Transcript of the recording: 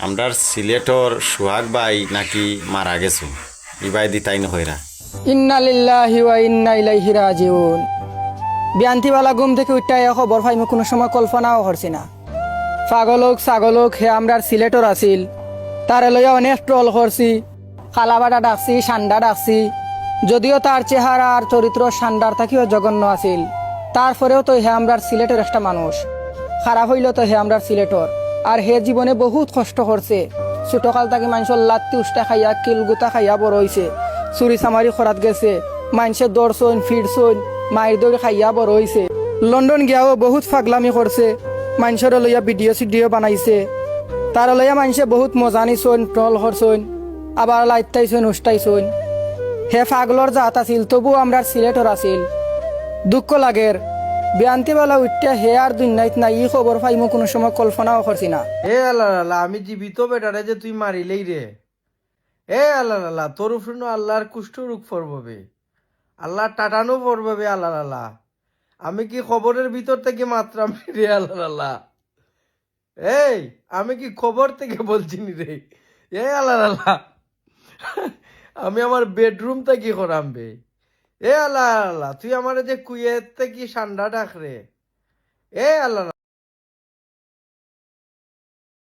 আমরার সিলেটর সোহাগ ভাই নাকি মারা গেছে ইবাই দিতাই নহইরা। ইন্না লিল্লাহি ওয়া ইন্না ইলাইহি রাজিউন। বিয়ান্তিওয়ালা ঘুম থেকে উঠাই খবর পাইমু কোনো সময় কল্পনাও করছি না। পাগলক ছাগলক হে আমরার সিলেটর আছিল, তারে লইয়া অনেক ট্রল করছি, কালাবাটা ডাকছি, সান্ডা ডাকছি। যদিও তার চেহারা আর চরিত্র সান্ডার থাকিও জঘন্য আছিল, তারপরেও তো হে আমরার সিলেটের একটা মানুষ। খারাপ হইল তো হে আমরার সিলেটর, আর হে জীবনে বহুত কষ্ট করছে। ছোটকাল থাকি মানুষের লাত্তি উষ্টা খাইয়া কিলগুতা খাইয়া বড় হইছে, চুরি চামারি খরাত গেছে, মানুষের দৌড়ছইন ফিরছইন মায়ের দৌড় খাইয়া বড় হইছে। লন্ডন গিয়াও বহুত ফাগলামি করছে, মানুষের লইয়া ভিডিও সিডিও বানাইছে, তার লইয়া মানুষে বহুত মজা নিছইন, ট্রল করছইন, আবার লাইতাইছইন উষ্টাইছইন। হে ফাগলর জাত আছিল, তবু আমরা সিলেটর আছিল। দুঃখ লাগের বিয়ান্তিবেলা উঠিয়া হে আর দুনিয়াত নাই, ই খবর পাইমু কোনো সময় কল্পনাও করছি না। এ আল্লাহ আল্লাহ, আমি জীবিত বেটারে যে তুই মারিলেই রে। এ আল্লাহ আল্লাহ, তোর উপরে আল্লাহর কুষ্ঠ রোগ পড়বে, আল্লাহ টাটানো পড়বে। আল্লাহ আল্লাহ, আমি কি খবরের ভিতর থেকে মাত্রাম রে? আল্লাহ আল্লাহ, এই আমি কি খবর থেকে বলছি নি রে? এ আল্লাহ আল্লাহ, আমি আমার বেডরুম থেকে করাম বে। এ আল্লাহ আল্লাহ, তুই আমার যে কুয়েত থেকে সান্ডা ডাক রে। এ আল্লাহ।